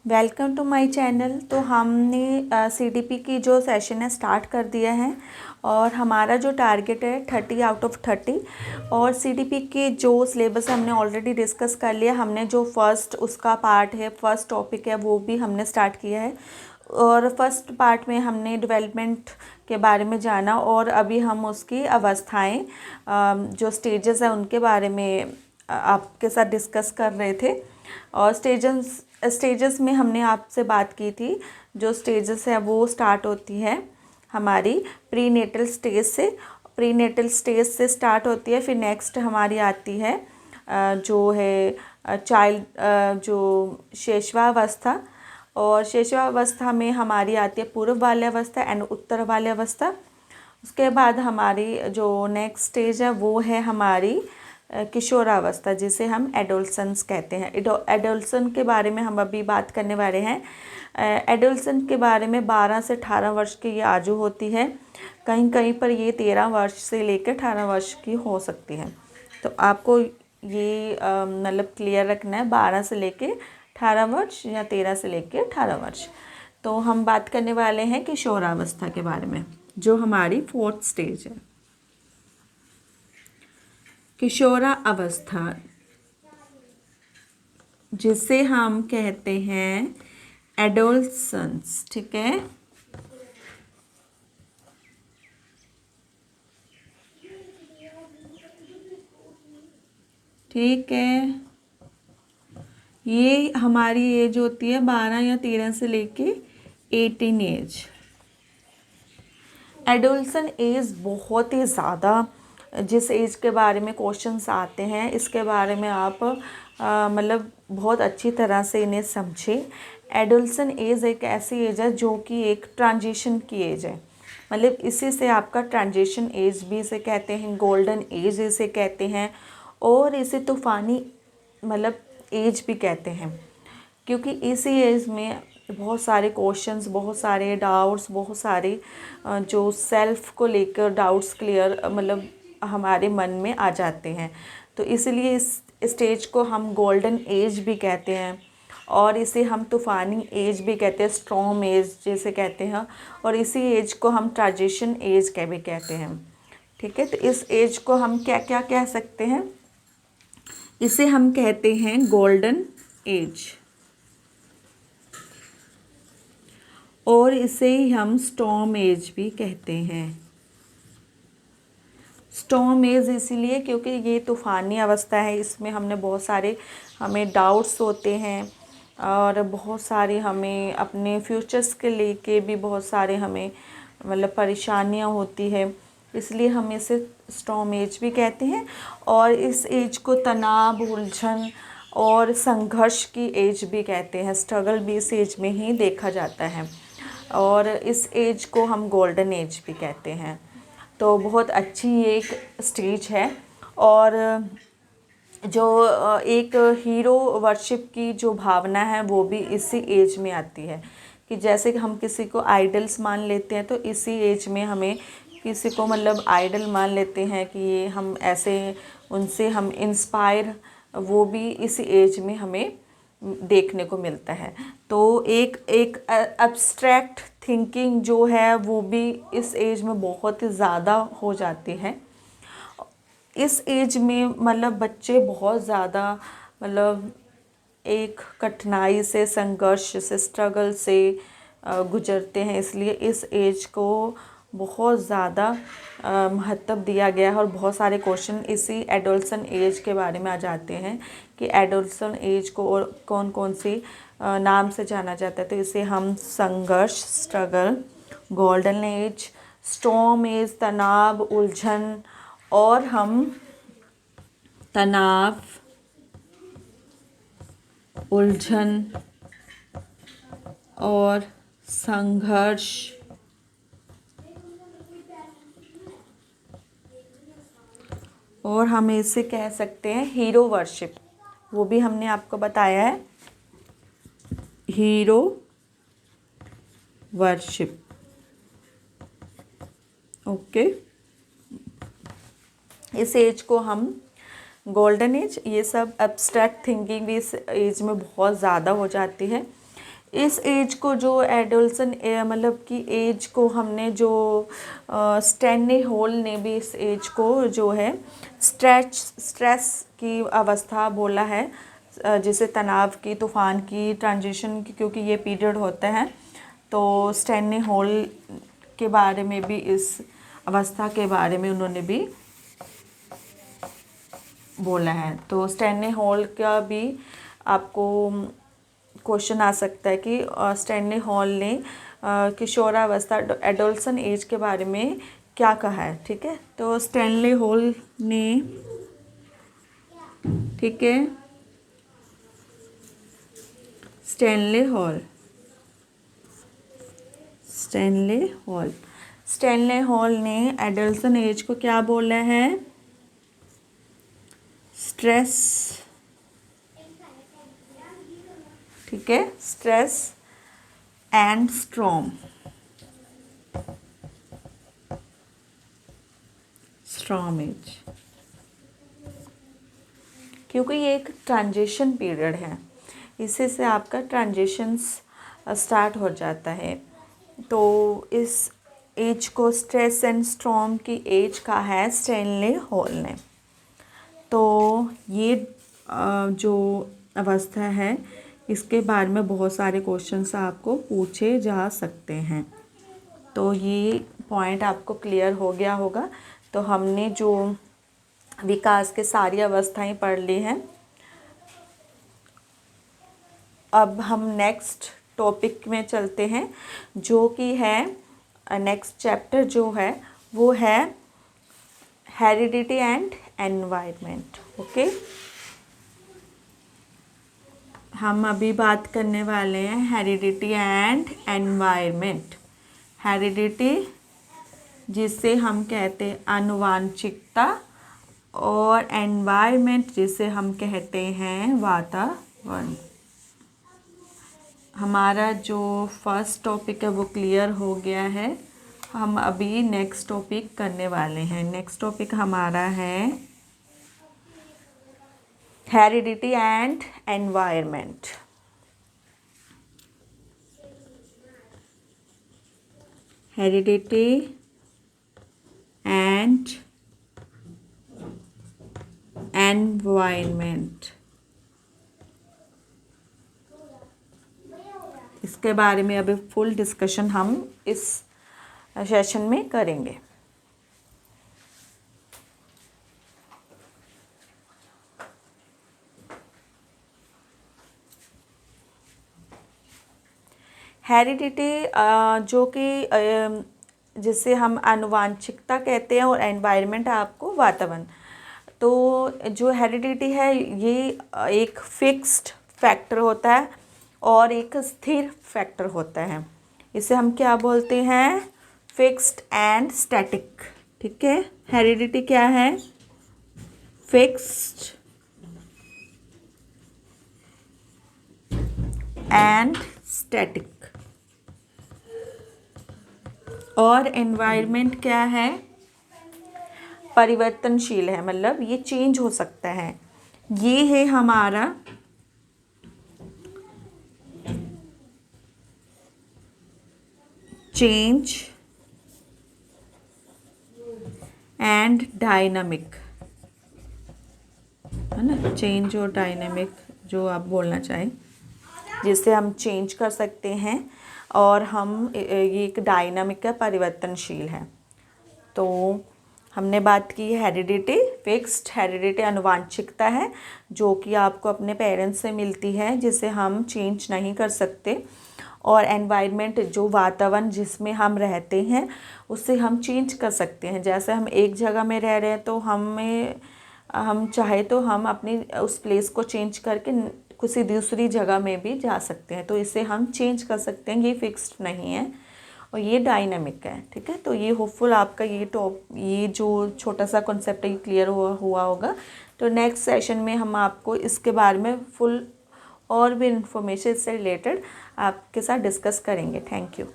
Welcome to my channel. तो हमने CDP की जो सेशन है स्टार्ट कर दिया है और हमारा जो टारगेट है 30 आउट ऑफ 30। और सीडीपी के जो सिलेबस है हमने ऑलरेडी डिस्कस कर लिया। हमने जो फर्स्ट उसका पार्ट है, फर्स्ट टॉपिक है, वो भी हमने स्टार्ट किया है। और फर्स्ट पार्ट में हमने डेवलपमेंट के बारे में जाना और अभी हम उसकी अवस्थाएं, जो स्टेजेस हैं उनके बारे में आपके साथ डिस्कस कर रहे थे। और स्टेजेस में हमने आपसे बात की थी। जो स्टेजेस है वो स्टार्ट होती है हमारी प्रीनेटल स्टेज से। प्रीनेटल स्टेज से स्टार्ट होती है, फिर नेक्स्ट हमारी आती है जो है चाइल्ड जो शेषवावस्था। और शेषवावस्था में हमारी आती है पूर्व बाल्यावस्था एंड उत्तर बाल्यावस्था। उसके बाद हमारी जो नेक्स्ट स्टेज है वो है हमारी किशोरावस्था, जिसे हम एडोलसेंस कहते हैं। एडोलसेंस के बारे में हम अभी बात करने वाले हैं। एडोलसेंस के बारे में 12 से 18 वर्ष की ये आयु होती है। कहीं कहीं पर ये 13 वर्ष से लेकर 18 वर्ष की हो सकती है। तो आपको ये मतलब क्लियर रखना है, 12 से लेकर 18 वर्ष या 13 से लेकर 18 वर्ष। तो हम बात करने वाले हैं किशोरावस्था के बारे में, जो हमारी 4th स्टेज है। किशोरा अवस्था, जिसे हम कहते हैं एडोलसेंस, ठीक है। ठीक है, ये हमारी एज होती है 12 या 13 से लेके 18 एज। एडोलसेंस एज बहुत ही ज़्यादा, जिस एज के बारे में क्वेश्चंस आते हैं इसके बारे में आप मतलब बहुत अच्छी तरह से इन्हें समझें। एडोलसेंस एज एक ऐसी एज है जो कि एक ट्रांजिशन की एज है। मतलब इसी से आपका ट्रांजिशन एज भी इसे कहते हैं, गोल्डन एज इसे कहते हैं, और इसे तूफ़ानी मतलब एज भी कहते हैं। क्योंकि इसी एज में बहुत सारे क्वेश्चंस, बहुत सारे डाउट्स, बहुत सारे जो सेल्फ को लेकर डाउट्स क्लियर मतलब हमारे मन में आ जाते हैं। तो इसलिए इस स्टेज को हम गोल्डन एज भी कहते हैं, और इसे हम तूफ़ानी एज भी कहते हैं, स्टॉर्म एज जैसे कहते हैं। और इसी एज को हम ट्रांजिशन एज कह भी कहते हैं। ठीक है, तो इस एज को हम क्या क्या कह सकते हैं? इसे हम कहते हैं गोल्डन एज, और इसे ही हम स्टॉर्म एज भी कहते हैं। स्टॉर्म एज इसीलिए क्योंकि ये तूफ़ानी अवस्था है, इसमें हमने बहुत सारे हमें डाउट्स होते हैं, और बहुत सारे हमें अपने फ्यूचर्स के लेके भी बहुत सारे हमें मतलब परेशानियां होती है, इसलिए हम इसे स्टॉर्म एज भी कहते हैं। और इस एज को तनाव, उलझन और संघर्ष की एज भी कहते हैं। स्ट्रगल भी इस एज में ही देखा जाता है, और इस एज को हम गोल्डन एज भी कहते हैं। तो बहुत अच्छी एक स्टेज है। और जो एक हीरो वर्शिप की जो भावना है वो भी इसी एज में आती है। कि जैसे कि हम किसी को आइडल्स मान लेते हैं, तो इसी एज में हमें किसी को मतलब आइडल मान लेते हैं कि ये हम ऐसे उनसे हम इंस्पायर, वो भी इसी एज में हमें देखने को मिलता है। तो एक एक एब्स्ट्रैक्ट थिंकिंग जो है वो भी इस एज में बहुत ही ज़्यादा हो जाती है। इस एज में मतलब बच्चे बहुत ज़्यादा मतलब एक कठिनाई से, संघर्ष से, स्ट्रगल से गुजरते हैं, इसलिए इस एज को बहुत ज़्यादा महत्व दिया गया है। और बहुत सारे क्वेश्चन इसी एडोलसेंस एज के बारे में आ जाते हैं कि एडोलसेंस एज को और कौन कौन सी नाम से जाना जाता है। तो इसे हम संघर्ष, struggle, golden age, storm age, तनाव, उलझन, और हम तनाव, उलझन और संघर्ष, और हम इसे कह सकते हैं हीरो वर्शिप। वो भी हमने आपको बताया है, हीरो वर्शिप। ओके, इस एज को हम गोल्डन एज, ये सब एब्स्ट्रैक्ट थिंकिंग भी इस एज में बहुत ज़्यादा हो जाती है। इस एज को जो एडोल्सन मतलब कि एज को हमने जो स्टैनली हॉल ने भी इस एज को जो है स्ट्रेस की अवस्था बोला है, जिसे तनाव की, तूफान की, ट्रांजिशन की, क्योंकि ये पीरियड होते हैं। तो स्टैनली हॉल के बारे में भी, इस अवस्था के बारे में उन्होंने भी बोला है। तो स्टैनली हॉल का भी आपको क्वेश्चन आ सकता है कि स्टैनली हॉल ने किशोरावस्था एडोल्सन एज के बारे में क्या कहा है। ठीक है, तो स्टैनली हॉल ने, ठीक है, स्टैनली हॉल ने एडोल्सन एज को क्या बोला है? स्ट्रेस, ठीक है, स्ट्रेस एंड स्ट्रॉम एज, क्योंकि ये एक ट्रांजिशन पीरियड है, इसी से आपका ट्रांजिशंस स्टार्ट हो जाता है। तो इस एज को स्ट्रेस एंड स्ट्रॉम की एज कहा है स्टैनली हॉल ने। तो ये जो अवस्था है, इसके बारे में बहुत सारे क्वेश्चंस आपको पूछे जा सकते हैं। तो ये पॉइंट आपको क्लियर हो गया होगा। तो हमने जो विकास के सारी अवस्थाएं पढ़ ली हैं। अब हम नेक्स्ट टॉपिक में चलते हैं, जो कि है नेक्स्ट चैप्टर जो है वो है हेरिडिटी एंड एनवायरनमेंट। ओके, हम अभी बात करने वाले हैं हेरिडिटी एंड एनवायरनमेंट। हेरिडिटी, जिसे हम कहते हैं आनुवांशिकता, और एनवायरनमेंट, जिसे हम कहते हैं वातावरण। हमारा जो फर्स्ट टॉपिक है वो क्लियर हो गया है। हम अभी नेक्स्ट टॉपिक करने वाले हैं। नेक्स्ट टॉपिक हमारा है heredity and environment. Heredity and environment, इसके बारे में अभी फुल डिस्कशन हम इस सेशन में करेंगे। हेरिडिटी, जो कि जिसे हम आनुवांशिकता कहते हैं, और एनवायरनमेंट आपको वातावरण। तो जो हेरिडिटी है ये एक फिक्स्ड फैक्टर होता है और एक स्थिर फैक्टर होता है। इसे हम क्या बोलते हैं? Fixed and static. ठीक है, हेरिडिटी क्या है? Fixed and static. और एनवायरनमेंट क्या है? परिवर्तनशील है, मतलब ये चेंज हो सकता है। ये है हमारा चेंज एंड डायनामिक, है ना, चेंज और डायनामिक जो आप बोलना चाहें, जिससे हम चेंज कर सकते हैं, और हम ये एक डायनामिक है, परिवर्तनशील है। तो हमने बात की है हेरिडिटी। फिक्स्ड हेरिडिटी आनुवांशिकता है, जो कि आपको अपने पेरेंट्स से मिलती है, जिसे हम चेंज नहीं कर सकते। और एनवायरनमेंट, जो वातावरण जिसमें हम रहते हैं, उससे हम चेंज कर सकते हैं। जैसे हम एक जगह में रह रहे हैं, तो हम चाहे तो हम अपनी उस प्लेस को चेंज करके किसी दूसरी जगह में भी जा सकते हैं। तो इसे हम चेंज कर सकते हैं, ये फिक्स्ड नहीं है और ये डायनामिक है। ठीक है, तो ये होपफुल आपका ये जो छोटा सा कॉन्सेप्ट है ये क्लियर हुआ होगा। तो नेक्स्ट सेशन में हम आपको इसके बारे में फुल और भी इंफॉर्मेशन इससे रिलेटेड आपके साथ डिस्कस करेंगे। Thank you.